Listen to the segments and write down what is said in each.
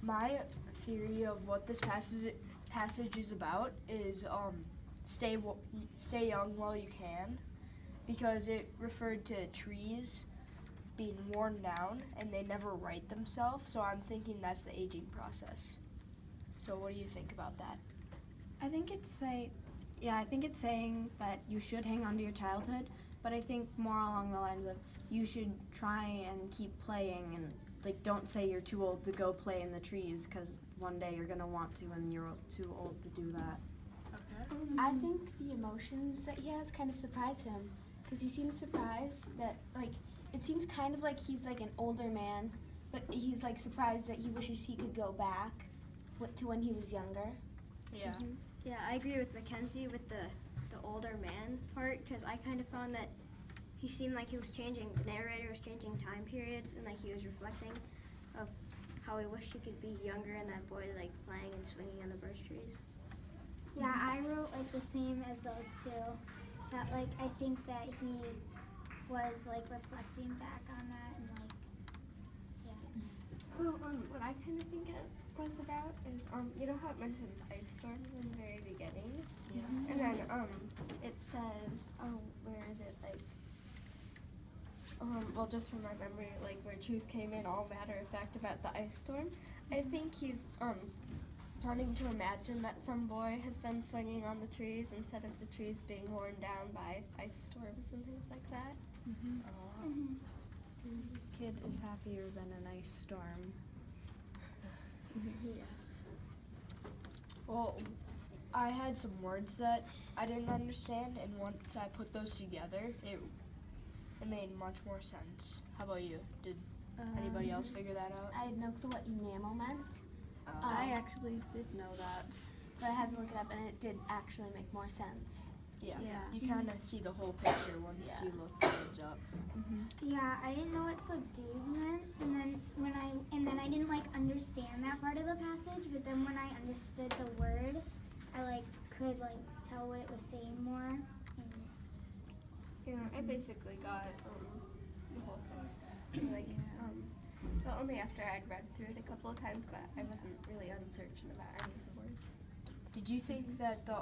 My theory of what this passage is about is stay young while you can, because it referred to trees being worn down and they never right themselves. So I'm thinking that's the aging process. So what do you think about that? I think it's saying that you should hang on to your childhood, but I think more along the lines of you should try and keep playing, and like don't say you're too old to go play in the trees, because one day you're gonna want to and you're too old to do that. Okay. I think the emotions that he has kind of surprise him, because he seems surprised that, like, it seems kind of like he's like an older man, but he's like surprised that he wishes he could go back to when he was younger. Yeah. Mm-hmm. Yeah, I agree with Mackenzie with the older man part, because I kind of found that he seemed like he was changing, the narrator was changing time periods, and like he was reflecting of how he wished he could be younger and that boy like playing and swinging on the birch trees. Yeah, I wrote like the same as those two. That like I think that he was like reflecting back on that and like Well, what I kind of think it was about is, you know how it mentions ice storms in the very beginning? Yeah. And then, it says, where is it, like, well, just from my memory, like, where truth came in all matter of fact about the ice storm. I think he's, wanting to imagine that some boy has been swinging on the trees instead of the trees being worn down by ice storms and things like that. Kid is happier than an ice storm. Well, I had some words that I didn't understand, and once I put those together, it made much more sense. How about you? Did anybody else figure that out? I had no clue what enamel meant, I actually did know that. but I had to look it up, and it did actually make more sense. Yeah. Yeah. You kind of see the whole picture once Yeah. you look things up. yeah, I didn't know what subdued meant, and then I didn't like understand that part of the passage, but then when I understood the word, I like could like tell what it was saying more. And Yeah, I basically got, the whole thing. Like, but only after I'd read through it a couple of times, but I wasn't really uncertain about any of the words. Did you think that the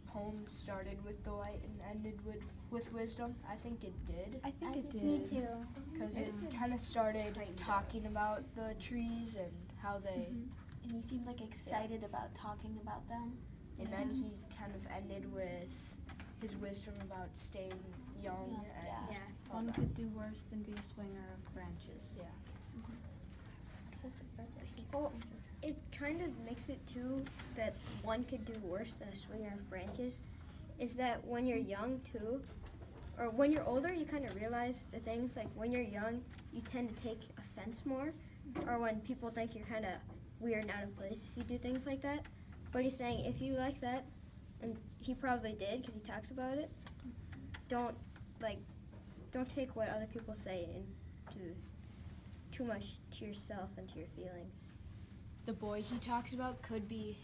poem started with delight and ended with wisdom? I think it did, I think it did. me too. because it kind of started talking about the trees and how they, And he seemed like excited about talking about them. and then he kind of ended with his wisdom about staying young and Yeah. all One that. could do worse than be a swinger of branches. Yeah. Well, it kind of makes it too that one could do worse than a swinger of branches, is that when you're young too, or when you're older, you kind of realize the things, like when you're young, you tend to take offense more, or when people think you're kind of weird and out of place if you do things like that. But he's saying if you like that, and he probably did because he talks about it, don't take what other people say into too much to yourself and to your feelings. The boy he talks about could be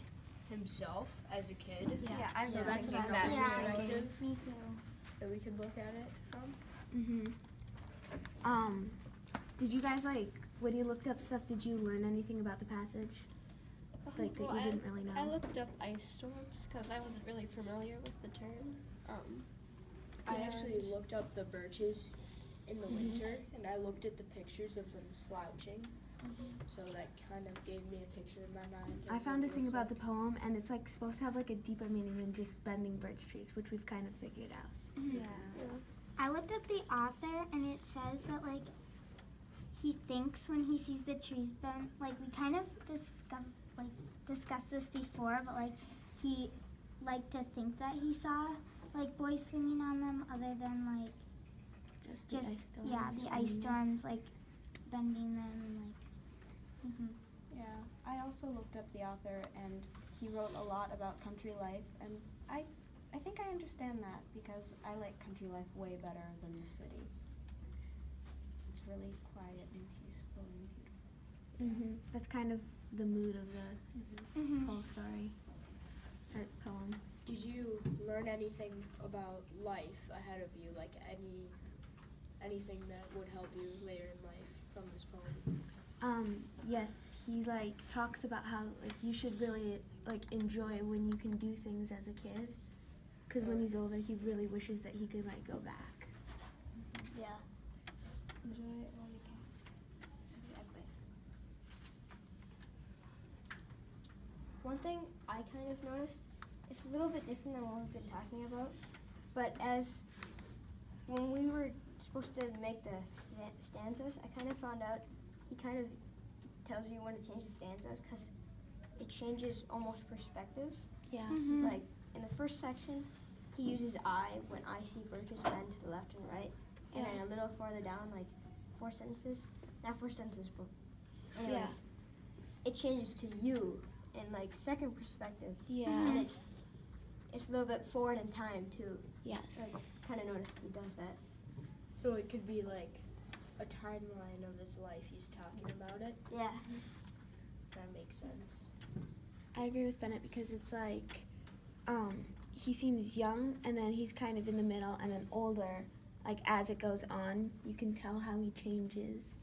himself as a kid. Yeah, I'm So that's thinking not that Yeah. perspective Me too. that we could look at it from. Did you guys when you looked up stuff, did you learn anything about the passage? Like that you didn't really know? I looked up ice storms because I wasn't really familiar with the term. I actually looked up the birches in the winter, and I looked at the pictures of them slouching. So that kind of gave me a picture in my mind. I found a thing about the poem, and it's like supposed to have like a deeper meaning than just bending birch trees, which we've kind of figured out. Yeah. I looked up the author, and it says that like he thinks when he sees the trees bent, like we kind of discussed this before, but like he liked to think that he saw like boys swinging on them, other than like Just the ice storms. yeah, the ice storms like bending them and like. Yeah, I also looked up the author, and he wrote a lot about country life, and I think I understand that because I like country life way better than the city. It's really quiet and peaceful and beautiful. That's kind of the mood of the whole story or poem. Did you learn anything about life ahead of you, like anything that would help you later in life from this poem? Yes, he like talks about how like you should really like enjoy when you can do things as a kid, because when he's older he really wishes that he could like go back. Yeah. Enjoy it while you can. Exactly. One thing I kind of noticed, it's a little bit different than what we've been talking about, but when we were supposed to make the stanzas, I kind of found out he kind of tells you when to change the stanzas because it changes almost perspectives. Yeah. Like in the first section, he uses I when I see Birches bend to the left and right, and then a little farther down, like 4 sentences, not 4 sentences, but anyways, it changes to you in like second perspective. Yeah. And it's a little bit forward in time too. Yes. Like kind of noticed he does that. So it could be like a timeline of his life. He's talking about it. Yeah. That makes sense. I agree with Bennett because it's like, he seems young and then he's kind of in the middle and then older. Like as it goes on, you can tell how he changes.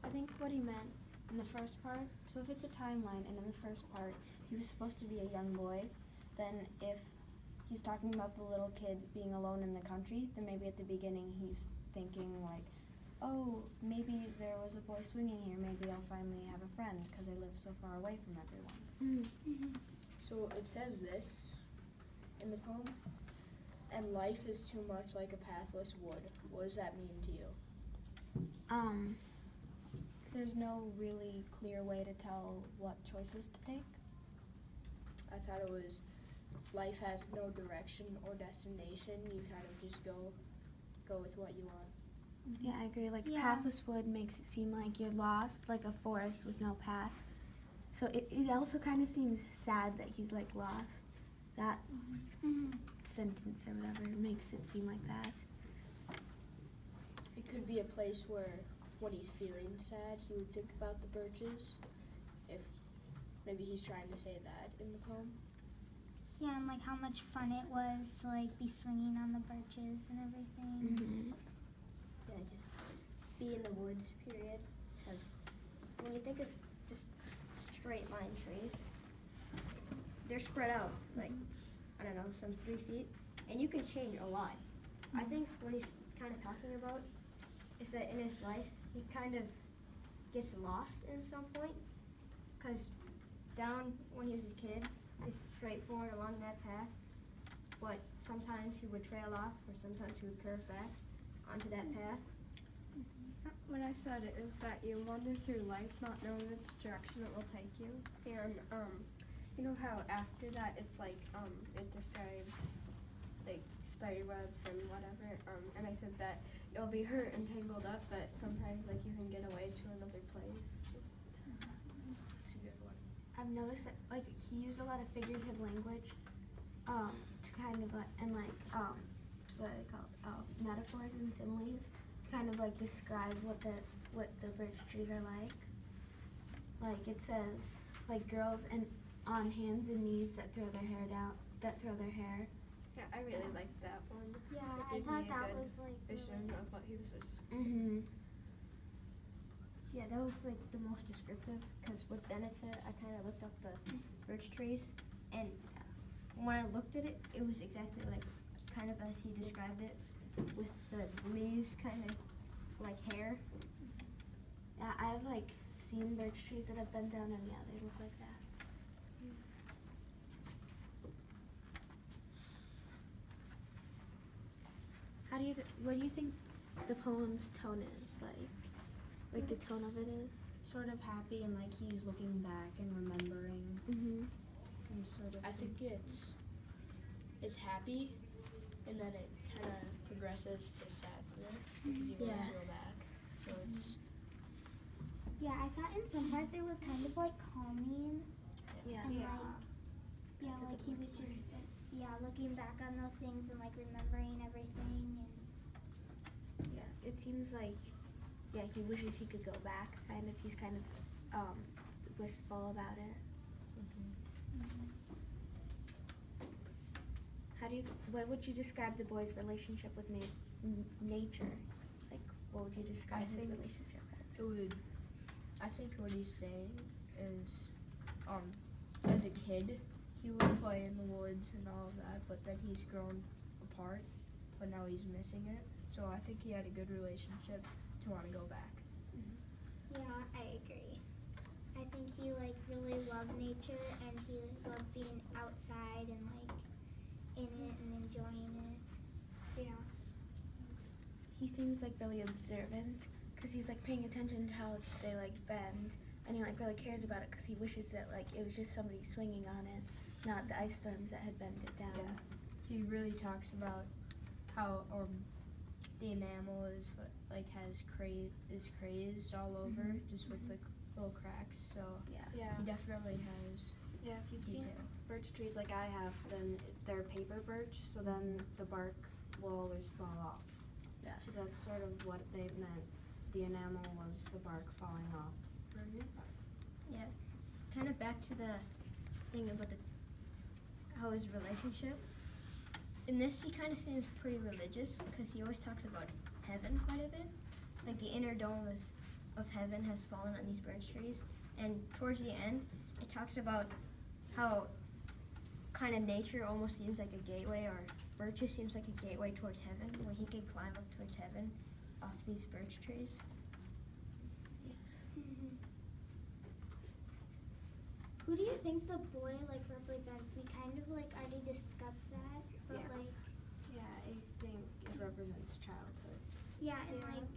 I think what he meant in the first part, so if it's a timeline and in the first part he was supposed to be a young boy, then if he's talking about the little kid being alone in the country, then maybe at the beginning he's thinking like, oh, maybe there was a boy swinging here, maybe I'll finally have a friend because I live so far away from everyone. So it says this in the poem, and life is too much like a pathless wood. What does that mean to you? There's no really clear way to tell what choices to take. I thought it was life has no direction or destination. You kind of just go with what you want. Yeah, I agree. Like Yeah. pathless wood makes it seem like you're lost, like a forest with no path. So it also kind of seems sad that he's like lost. That sentence or whatever makes it seem like that. It could be a place where when he's feeling sad, he would think about the birches. If maybe he's trying to say that in the poem. Yeah, and like how much fun it was to like be swinging on the birches and everything. Yeah, just be in the woods, period. Because when you think of just straight line trees, they're spread out, like, I don't know, some 3 feet, and you can change a lot. I think what he's kind of talking about is that in his life, he kind of gets lost in some point, because down when he was a kid, it's straightforward along that path, but sometimes he would trail off, or sometimes he would curve back onto that path. What I said is that you wander through life not knowing which direction it will take you. And you know how after that it's like it describes like spider webs and whatever. And I said that you'll be hurt and tangled up, but sometimes like you can get away to another place. It's a good one. I've noticed that like he used a lot of figurative language to kind of like and like what are they called, metaphors and similes to kind of like describe what the birch trees are like. Like it says like girls and on hands and knees that throw their hair. Yeah, I really liked that one. Yeah, It I gave thought me a that good was like vision of what he was Yeah, that was like the most descriptive, because what Bennett said, I kind of looked up the birch trees, and when I looked at it, it was exactly like, kind of as he described it, with the leaves kind of like hair. Yeah, I've like seen birch trees that have bent down and yeah, they look like that. What do you think the poem's tone is like the tone of it is? Sort of happy and like he's looking back and remembering and sort of. I think it's happy, and then it kind of progresses to sadness because he wants to go back. So it's Yeah, I thought in some parts it was kind of like calming Yeah. and like he was just looking back on those things and like remembering everything and Yeah, it seems like, he wishes he could go back, kind of. He's kind of wistful about it. What would you describe the boy's relationship with nature? Like, what would you describe his relationship as? I think what he's saying is, as a kid, he would play in the woods and all of that, but then he's grown apart, but now he's missing it. So I think he had a good relationship to want to go back. Yeah, I agree. I think he like really loved nature and he loved being outside and like in it and enjoying it. Yeah. He seems like really observant because he's like paying attention to how they like bend, and he like really cares about it because he wishes that like it was just somebody swinging on it, not the ice storms that had bent it down. Yeah. He really talks about how the enamel is like is crazed all over, just with the little cracks. So Yeah. Yeah. he definitely has Yeah, if you've seen detail. birch trees like I have, then they're paper birch, so then the bark will always fall off. Yes. So that's sort of what they meant. The enamel was the bark falling off. Yeah. Kind of back to the thing about how his relationship. In this, he kind of seems pretty religious because he always talks about heaven quite a bit. Like the inner dome of heaven has fallen on these birch trees, and towards the end, it talks about how kind of nature almost seems like a gateway, or birches seems like a gateway towards heaven, where he could climb up towards heaven off these birch trees. Who do you think the boy like represents? We kind of like already discussed that, but Yeah. like Yeah, I think it represents childhood. yeah, and Yeah. like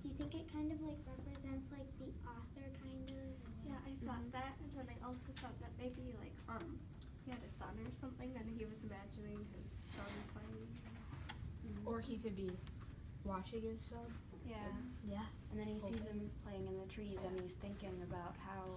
do you think it kind of like represents like the author kind of? Yeah, I thought that, and then I also thought that maybe like he had a son or something, and he was imagining his son playing. Or he could be watching his son. Yeah. Yeah. And then he sees him playing in the trees and he's thinking about how